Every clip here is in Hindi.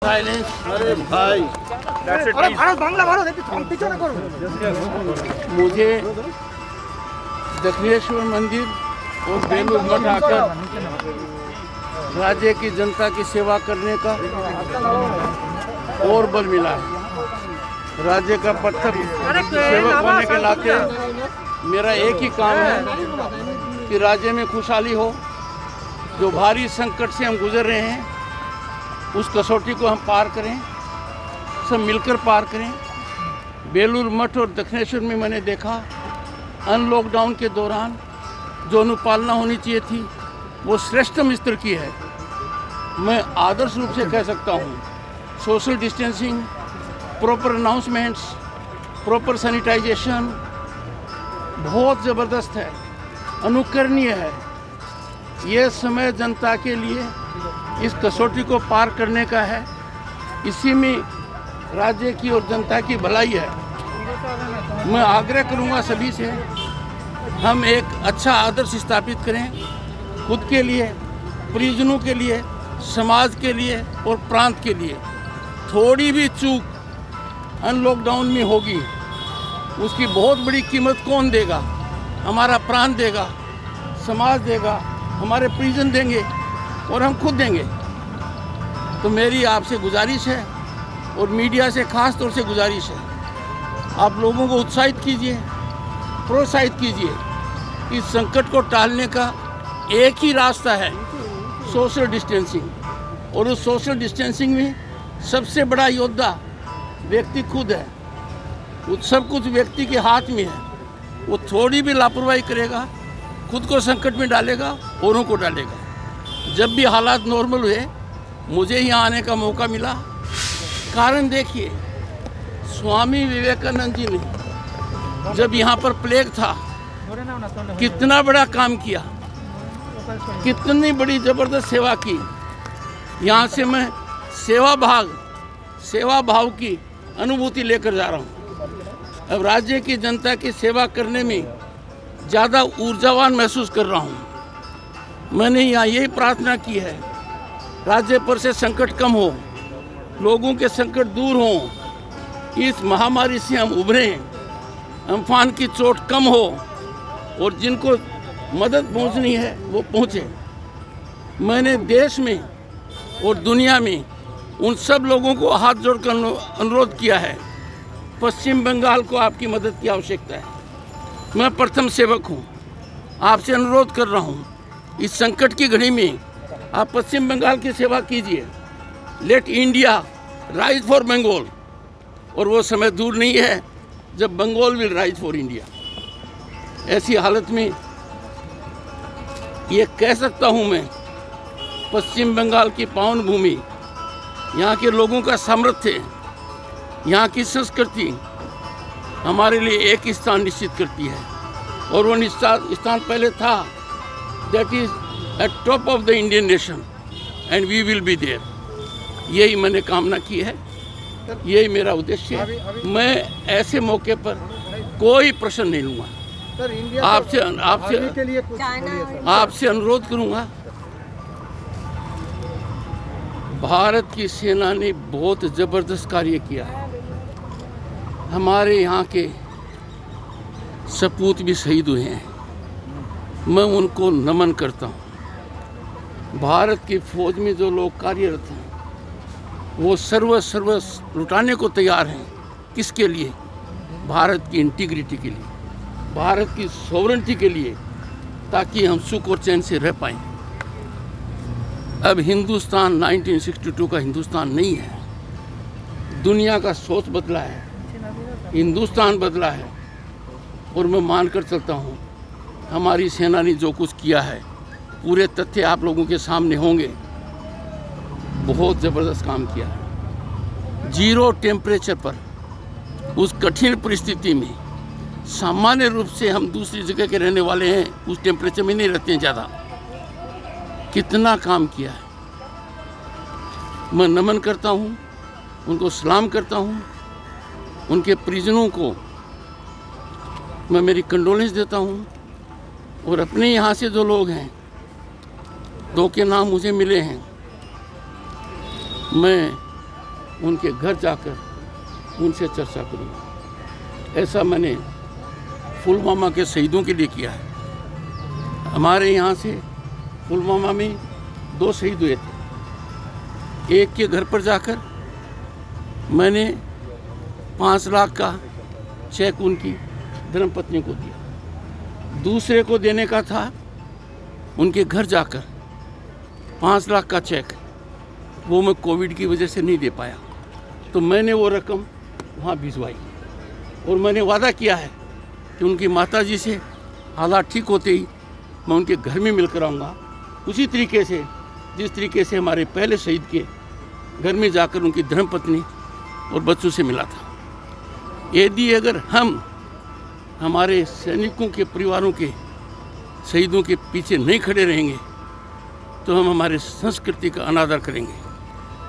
साइलेंस। अरे भाई, मुझे दक्षिणेश्वर मंदिर और बेलूर मठ आकर राज्य की जनता की सेवा करने का और बल मिला है। राज्य का प्रथम सेवक होने के नाते मेरा एक ही काम है कि राज्य में खुशहाली हो। जो भारी संकट से हम गुजर रहे हैं उस कसौटी को हम पार करें, सब मिलकर पार करें। बेलूर मठ और दक्षिणेश्वर में मैंने देखा अनलॉकडाउन के दौरान जो अनुपालना होनी चाहिए थी वो श्रेष्ठतम स्तर की है। मैं आदर्श रूप से कह सकता हूँ, social distancing, proper announcements, proper sanitization बहुत ज़बरदस्त है, अनुकरणीय है। ये समय जनता के लिए इस कसौटी को पार करने का है। इसी में राज्य की और जनता की भलाई है। मैं आग्रह करूंगा सभी से, हम एक अच्छा आदर्श स्थापित करें खुद के लिए, परिजनों के लिए, समाज के लिए और प्रांत के लिए। थोड़ी भी चूक अनलॉकडाउन में होगी उसकी बहुत बड़ी कीमत कौन देगा? हमारा प्रांत देगा, समाज देगा, हमारे परिजन देंगे और हम खुद देंगे। तो मेरी आपसे गुजारिश है और मीडिया से खास तौर से गुजारिश है, आप लोगों को उत्साहित कीजिए, प्रोत्साहित कीजिए। इस संकट को टालने का एक ही रास्ता है, सोशल डिस्टेंसिंग। और उस सोशल डिस्टेंसिंग में सबसे बड़ा योद्धा व्यक्ति खुद है। वो सब कुछ व्यक्ति के हाथ में है। वो थोड़ी भी लापरवाही करेगा खुद को संकट में डालेगा, औरों को डालेगा। जब भी हालात नॉर्मल हुए मुझे यहाँ आने का मौका मिला। कारण देखिए, स्वामी विवेकानंद जी ने जब यहाँ पर प्लेग था कितना बड़ा काम किया, कितनी बड़ी ज़बरदस्त सेवा की। यहाँ से मैं सेवा भाव की अनुभूति लेकर जा रहा हूँ। अब राज्य की जनता की सेवा करने में ज़्यादा ऊर्जावान महसूस कर रहा हूँ। मैंने यहाँ यही प्रार्थना की है, राज्य पर से संकट कम हो, लोगों के संकट दूर हों, इस महामारी से हम उभरें, अम्फान की चोट कम हो और जिनको मदद पहुँचनी है वो पहुँचे। मैंने देश में और दुनिया में उन सब लोगों को हाथ जोड़कर अनुरोध किया है, पश्चिम बंगाल को आपकी मदद की आवश्यकता है। मैं प्रथम सेवक हूँ, आपसे अनुरोध कर रहा हूँ, इस संकट की घड़ी में आप पश्चिम बंगाल की सेवा कीजिए। Let India rise for Bengal. और वो समय दूर नहीं है जब Bengal will rise for India. ऐसी हालत में ये कह सकता हूँ मैं, पश्चिम बंगाल की पावन भूमि, यहाँ के लोगों का सामर्थ्य, यहाँ की संस्कृति हमारे लिए एक स्थान निश्चित करती है। और वो स्थान पहले था, that is at top of the Indian nation and we will be there. यही मैंने कामना की है, यही मेरा उद्देश्य है। मैं ऐसे मौके पर कोई प्रश्न नहीं लूँगा। आपसे अनुरोध करूँगा, भारत की सेना ने बहुत ज़बरदस्त कार्य किया है। हमारे यहाँ के सपूत भी शहीद हुए हैं, मैं उनको नमन करता हूँ। भारत की फौज में जो लोग कार्यरत हैं वो सर्व लुटाने को तैयार हैं। किसके लिए? भारत की इंटीग्रिटी के लिए, भारत की सॉवरेंटी के लिए, ताकि हम सुख और चैन से रह पाएँ। अब हिंदुस्तान 1962 का हिंदुस्तान नहीं है। दुनिया का सोच बदला है, हिंदुस्तान बदला है। और मैं मानकर चलता हूँ हमारी सेना ने जो कुछ किया है, पूरे तथ्य आप लोगों के सामने होंगे। बहुत ज़बरदस्त काम किया है। 0 टेम्परेचर पर उस कठिन परिस्थिति में, सामान्य रूप से हम दूसरी जगह के रहने वाले हैं, उस टेम्परेचर में नहीं रहते हैं ज़्यादा। कितना काम किया है। मैं नमन करता हूँ, उनको सलाम करता हूँ। उनके परिजनों को मैं मेरी कंडोलेंस देता हूँ। और अपने यहाँ से जो लोग हैं, 2 के नाम मुझे मिले हैं, मैं उनके घर जाकर उनसे चर्चा करूँगा। ऐसा मैंने पुलवामा के शहीदों के लिए किया है। हमारे यहाँ से पुलवामा में 2 शहीद हुए थे। एक के घर पर जाकर मैंने 5 लाख का चेक उनकी धर्मपत्नी को दिया। दूसरे को देने का था, उनके घर जाकर 5 लाख का चेक, वो मैं कोविड की वजह से नहीं दे पाया, तो मैंने वो रकम वहाँ भिजवाई और मैंने वादा किया है कि उनकी माताजी से हालात ठीक होते ही मैं उनके घर में मिलकर आऊँगा, उसी तरीके से जिस तरीके से हमारे पहले शहीद के घर में जाकर उनकी धर्मपत्नी और बच्चों से मिला था। यदि अगर हम हमारे सैनिकों के परिवारों के शहीदों के पीछे नहीं खड़े रहेंगे तो हम हमारे संस्कृति का अनादर करेंगे।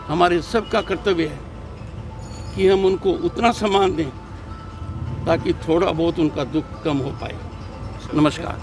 हमारे सबका कर्तव्य है कि हम उनको उतना सम्मान दें ताकि थोड़ा बहुत उनका दुख कम हो पाए। नमस्कार।